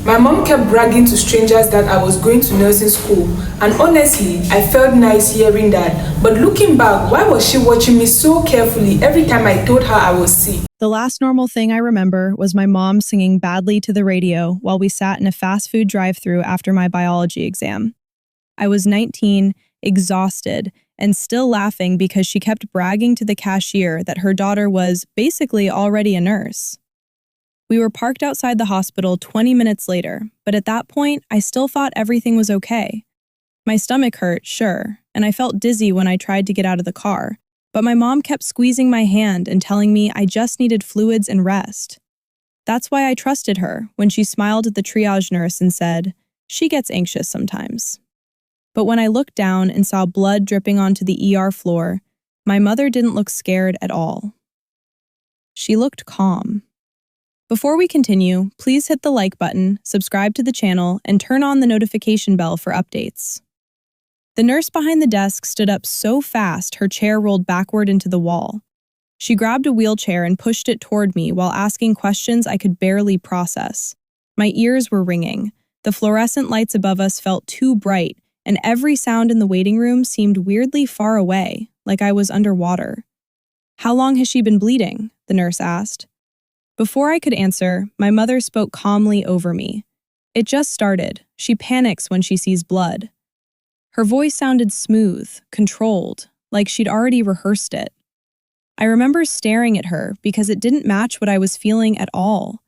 My mom kept bragging to strangers that I was going to nursing school, and honestly, I felt nice hearing that. But looking back, why was she watching me so carefully every time I told her I was sick? The last normal thing I remember was my mom singing badly to the radio while we sat in a fast food drive-thru after my biology exam. I was 19, exhausted, and still laughing because she kept bragging to the cashier that her daughter was basically already a nurse. We were parked outside the hospital 20 minutes later, but at that point, I still thought everything was okay. My stomach hurt, sure, and I felt dizzy when I tried to get out of the car, but my mom kept squeezing my hand and telling me I just needed fluids and rest. That's why I trusted her when she smiled at the triage nurse and said, "She gets anxious sometimes." But when I looked down and saw blood dripping onto the ER floor, my mother didn't look scared at all. She looked calm. Before we continue, please hit the like button, subscribe to the channel, and turn on the notification bell for updates. The nurse behind the desk stood up so fast her chair rolled backward into the wall. She grabbed a wheelchair and pushed it toward me while asking questions I could barely process. My ears were ringing. The fluorescent lights above us felt too bright, and every sound in the waiting room seemed weirdly far away, like I was underwater. "How long has she been bleeding?" the nurse asked. Before I could answer, my mother spoke calmly over me. "It just started. She panics when she sees blood." Her voice sounded smooth, controlled, like she'd already rehearsed it. I remember staring at her because it didn't match what I was feeling at all.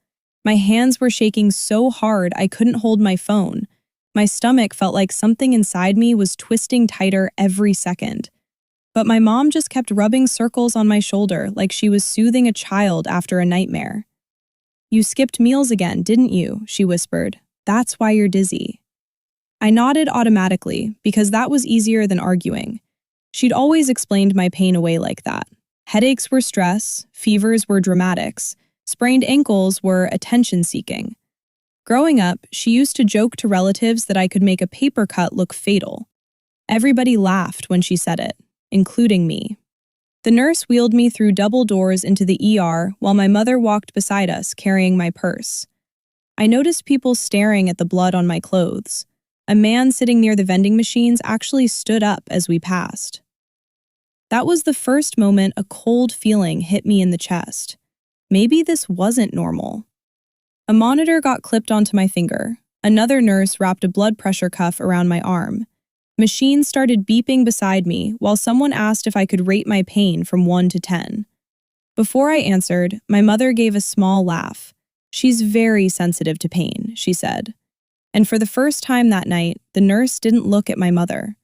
My hands were shaking so hard I couldn't hold my phone. My stomach felt like something inside me was twisting tighter every second. But my mom just kept rubbing circles on my shoulder like she was soothing a child after a nightmare. "You skipped meals again, didn't you?" she whispered. "That's why you're dizzy." I nodded automatically because that was easier than arguing. She'd always explained my pain away like that. Headaches were stress, fevers were dramatics, sprained ankles were attention-seeking. Growing up, she used to joke to relatives that I could make a paper cut look fatal. Everybody laughed when she said it, including me. The nurse wheeled me through double doors into the ER while my mother walked beside us carrying my purse. I noticed people staring at the blood on my clothes. A man sitting near the vending machines actually stood up as we passed. That was the first moment a cold feeling hit me in the chest. Maybe this wasn't normal. A monitor got clipped onto my finger. Another nurse wrapped a blood pressure cuff around my arm. Machines started beeping beside me while someone asked if I could rate my pain from 1 to 10. Before I answered, my mother gave a small laugh. "She's very sensitive to pain," she said. And for the first time that night, the nurse didn't look at my mother.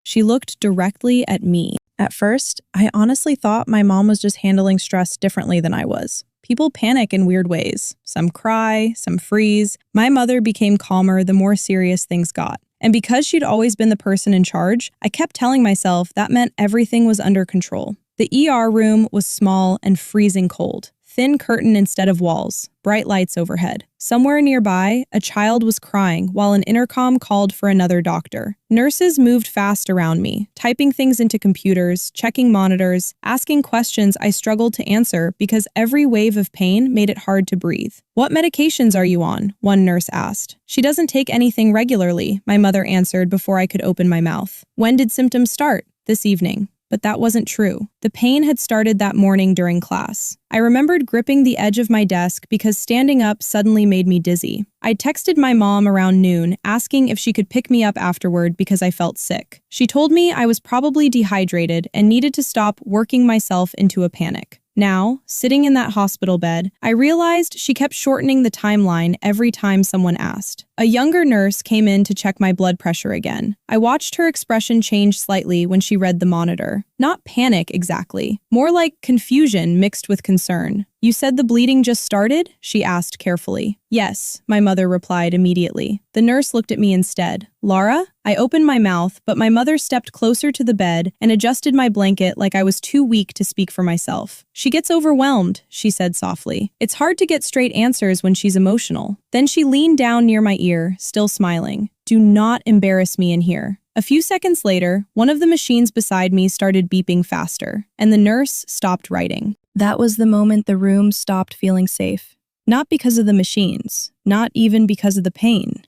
She looked directly at me. At first, I honestly thought my mom was just handling stress differently than I was. People panic in weird ways. Some cry, some freeze. My mother became calmer the more serious things got. And because she'd always been the person in charge, I kept telling myself that meant everything was under control. The ER room was small and freezing cold. Thin curtain instead of walls, bright lights overhead. Somewhere nearby, a child was crying while an intercom called for another doctor. Nurses moved fast around me, typing things into computers, checking monitors, asking questions I struggled to answer because every wave of pain made it hard to breathe. "What medications are you on?" one nurse asked. "She doesn't take anything regularly," my mother answered before I could open my mouth. "When did symptoms start?" "This evening." But that wasn't true. The pain had started that morning during class. I remembered gripping the edge of my desk because standing up suddenly made me dizzy. I texted my mom around noon, asking if she could pick me up afterward because I felt sick. She told me I was probably dehydrated and needed to stop working myself into a panic. Now, sitting in that hospital bed, I realized she kept shortening the timeline every time someone asked. A younger nurse came in to check my blood pressure again. I watched her expression change slightly when she read the monitor. Not panic exactly, more like confusion mixed with concern. "You said the bleeding just started?" she asked carefully. "Yes," my mother replied immediately. The nurse looked at me instead. "Larra?" I opened my mouth, but my mother stepped closer to the bed and adjusted my blanket like I was too weak to speak for myself. "She gets overwhelmed," she said softly. "It's hard to get straight answers when she's emotional." Then she leaned down near my ear, still smiling. "Do not embarrass me in here." A few seconds later, one of the machines beside me started beeping faster, and the nurse stopped writing. That was the moment the room stopped feeling safe. Not because of the machines, not even because of the pain.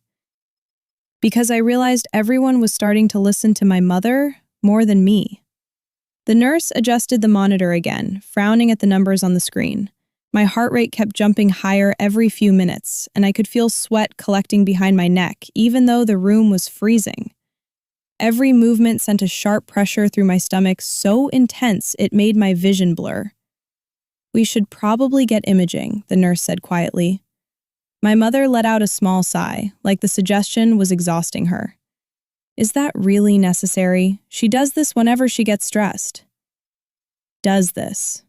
Because I realized everyone was starting to listen to my mother more than me. The nurse adjusted the monitor again, frowning at the numbers on the screen. My heart rate kept jumping higher every few minutes, and I could feel sweat collecting behind my neck, even though the room was freezing. Every movement sent a sharp pressure through my stomach so intense it made my vision blur. "We should probably get imaging," the nurse said quietly. My mother let out a small sigh, like the suggestion was exhausting her. "Is that really necessary? She does this whenever she gets stressed." Does this.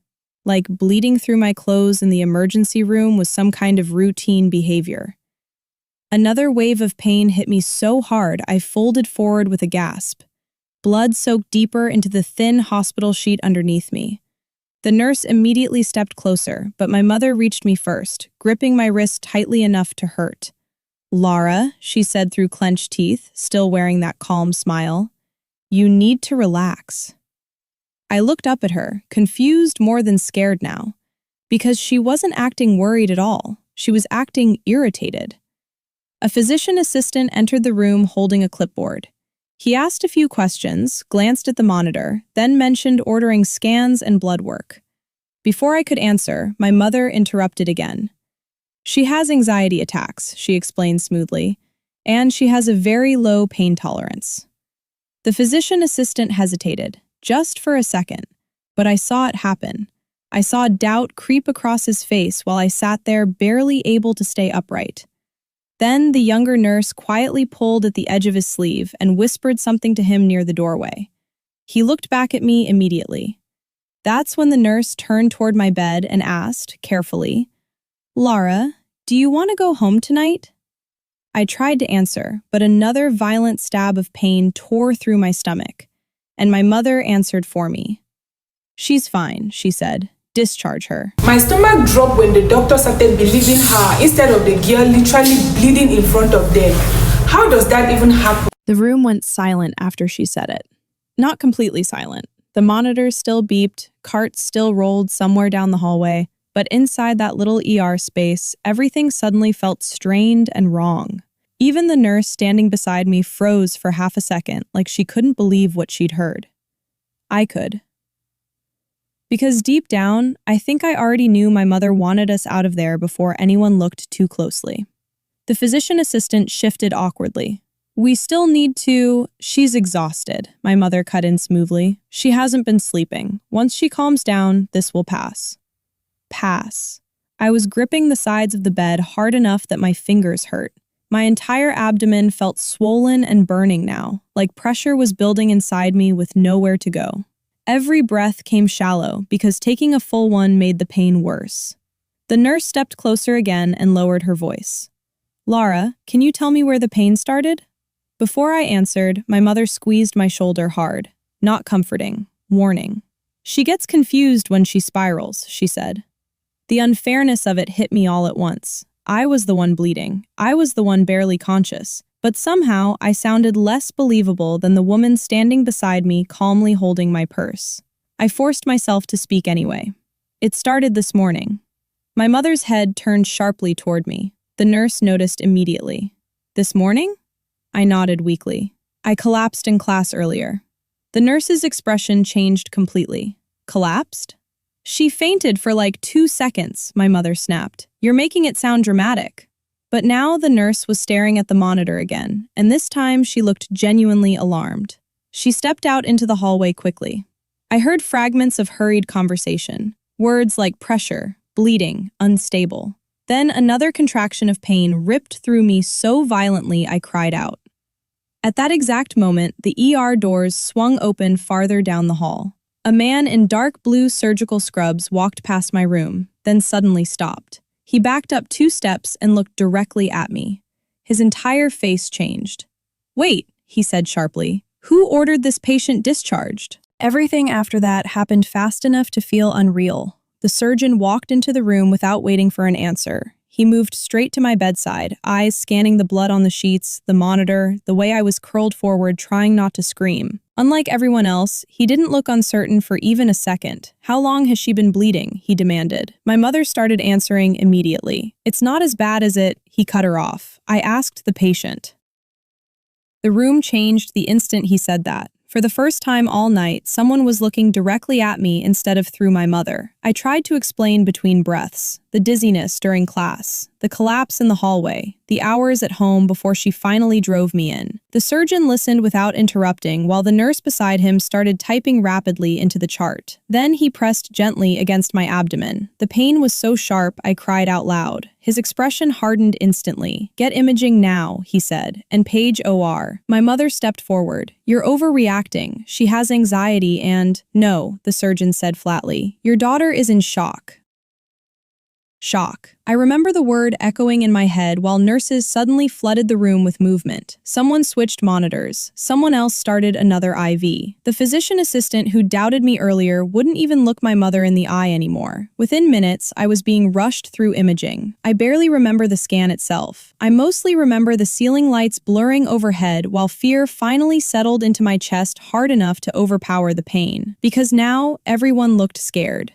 Like bleeding through my clothes in the emergency room was some kind of routine behavior. Another wave of pain hit me so hard I folded forward with a gasp. Blood soaked deeper into the thin hospital sheet underneath me. The nurse immediately stepped closer, but my mother reached me first, gripping my wrist tightly enough to hurt. "Larra," she said through clenched teeth, still wearing that calm smile, "you need to relax." I looked up at her, confused more than scared now, because she wasn't acting worried at all. She was acting irritated. A physician assistant entered the room holding a clipboard. He asked a few questions, glanced at the monitor, then mentioned ordering scans and blood work. Before I could answer, my mother interrupted again. "She has anxiety attacks," she explained smoothly, "and she has a very low pain tolerance." The physician assistant hesitated, just for a second, but I saw it happen. I saw doubt creep across his face while I sat there barely able to stay upright. Then the younger nurse quietly pulled at the edge of his sleeve and whispered something to him near the doorway. He looked back at me immediately. That's when the nurse turned toward my bed and asked, carefully, "Larra, do you want to go home tonight?" I tried to answer, but another violent stab of pain tore through my stomach, and my mother answered for me. "She's fine," she said. "Discharge her." My stomach dropped when the doctor started believing her instead of the girl literally bleeding in front of them. How does that even happen? The room went silent after she said it. Not completely silent. The monitors still beeped, carts still rolled somewhere down the hallway, but inside that little ER space, everything suddenly felt strained and wrong. Even the nurse standing beside me froze for half a second, like she couldn't believe what she'd heard. I could. Because deep down, I think I already knew my mother wanted us out of there before anyone looked too closely. The physician assistant shifted awkwardly. "We still need to—" "She's exhausted," my mother cut in smoothly. "She hasn't been sleeping. Once she calms down, this will pass." Pass. I was gripping the sides of the bed hard enough that my fingers hurt. My entire abdomen felt swollen and burning now, like pressure was building inside me with nowhere to go. Every breath came shallow because taking a full one made the pain worse. The nurse stepped closer again and lowered her voice. "Larra, can you tell me where the pain started?" Before I answered, my mother squeezed my shoulder hard. Not comforting, warning. "She gets confused when she spirals," she said. The unfairness of it hit me all at once. I was the one bleeding. I was the one barely conscious. But somehow, I sounded less believable than the woman standing beside me calmly holding my purse. I forced myself to speak anyway. "It started this morning." My mother's head turned sharply toward me. The nurse noticed immediately. "This morning?" I nodded weakly. "I collapsed in class earlier." The nurse's expression changed completely. "Collapsed?" "She fainted for like 2 seconds," my mother snapped. "You're making it sound dramatic." But now the nurse was staring at the monitor again, and this time she looked genuinely alarmed. She stepped out into the hallway quickly. I heard fragments of hurried conversation, words like pressure, bleeding, unstable. Then another contraction of pain ripped through me so violently I cried out. At that exact moment, the ER doors swung open farther down the hall. A man in dark blue surgical scrubs walked past my room, then suddenly stopped. He backed up 2 steps and looked directly at me. His entire face changed. "Wait," he said sharply. "Who ordered this patient discharged?" Everything after that happened fast enough to feel unreal. The surgeon walked into the room without waiting for an answer. He moved straight to my bedside, eyes scanning the blood on the sheets, the monitor, the way I was curled forward trying not to scream. Unlike everyone else, he didn't look uncertain for even a second. "How long has she been bleeding?" he demanded. My mother started answering immediately. "It's not as bad as it," he cut her off. "I asked the patient." The room changed the instant he said that. For the first time all night, someone was looking directly at me instead of through my mother. I tried to explain between breaths. The dizziness during class, the collapse in the hallway, the hours at home before she finally drove me in. The surgeon listened without interrupting while the nurse beside him started typing rapidly into the chart. Then he pressed gently against my abdomen. The pain was so sharp I cried out loud. His expression hardened instantly. "Get imaging now," he said, "and page OR." My mother stepped forward. "You're overreacting. She has anxiety and—" "No," the surgeon said flatly. "Your daughter is in shock." Shock. I remember the word echoing in my head while nurses suddenly flooded the room with movement. Someone switched monitors. Someone else started another IV. The physician assistant who doubted me earlier wouldn't even look my mother in the eye anymore. Within minutes, I was being rushed through imaging. I barely remember the scan itself. I mostly remember the ceiling lights blurring overhead while fear finally settled into my chest hard enough to overpower the pain. Because now, everyone looked scared.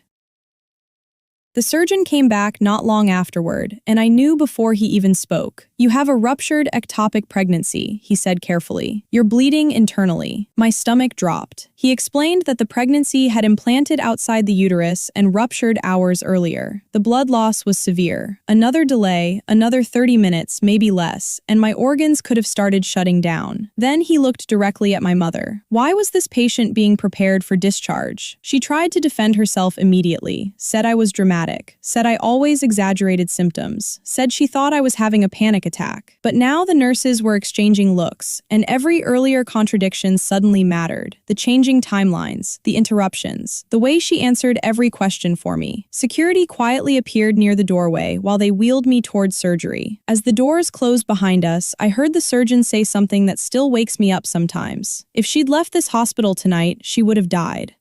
The surgeon came back not long afterward, and I knew before he even spoke. "You have a ruptured ectopic pregnancy," he said carefully. "You're bleeding internally." My stomach dropped. He explained that the pregnancy had implanted outside the uterus and ruptured hours earlier. The blood loss was severe. Another delay, another 30 minutes, maybe less, and my organs could have started shutting down. Then he looked directly at my mother. Why was this patient being prepared for discharge? She tried to defend herself immediately, said I was dramatic, said I always exaggerated symptoms, said she thought I was having a panic attack. But now the nurses were exchanging looks, and every earlier contradiction suddenly mattered. The changing timelines, the interruptions, the way she answered every question for me. Security quietly appeared near the doorway while they wheeled me towards surgery. As the doors closed behind us, I heard the surgeon say something that still wakes me up sometimes. If she'd left this hospital tonight, she would have died.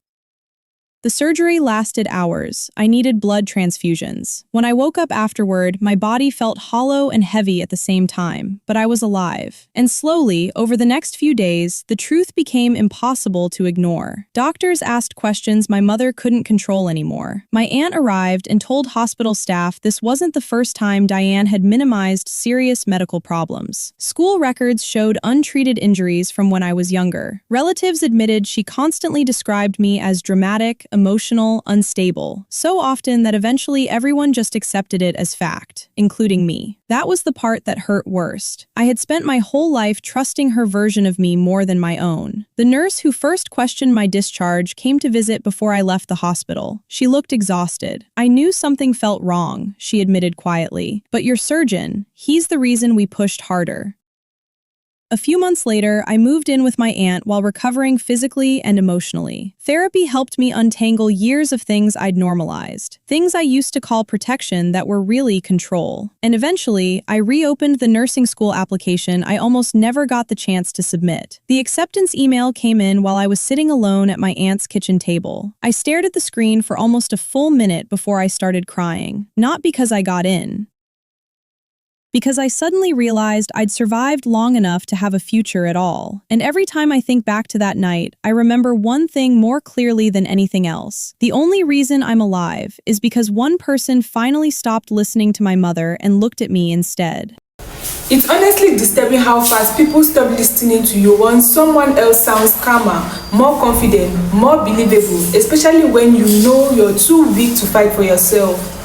The surgery lasted hours. I needed blood transfusions. When I woke up afterward, my body felt hollow and heavy at the same time, but I was alive. And slowly, over the next few days, the truth became impossible to ignore. Doctors asked questions my mother couldn't control anymore. My aunt arrived and told hospital staff this wasn't the first time Diane had minimized serious medical problems. School records showed untreated injuries from when I was younger. Relatives admitted she constantly described me as dramatic, emotional, unstable, so often that eventually everyone just accepted it as fact, including me. That was the part that hurt worst. I had spent my whole life trusting her version of me more than my own. The nurse who first questioned my discharge came to visit before I left the hospital. She looked exhausted. "I knew something felt wrong," she admitted quietly. "But your surgeon, he's the reason we pushed harder." A few months later, I moved in with my aunt while recovering physically and emotionally. Therapy helped me untangle years of things I'd normalized, things I used to call protection that were really control. And eventually, I reopened the nursing school application I almost never got the chance to submit. The acceptance email came in while I was sitting alone at my aunt's kitchen table. I stared at the screen for almost a full minute before I started crying. Not because I got in, because I suddenly realized I'd survived long enough to have a future at all. And every time I think back to that night, I remember one thing more clearly than anything else. The only reason I'm alive is because one person finally stopped listening to my mother and looked at me instead. It's honestly disturbing how fast people stop listening to you once someone else sounds calmer, more confident, more believable, especially when you know you're too weak to fight for yourself.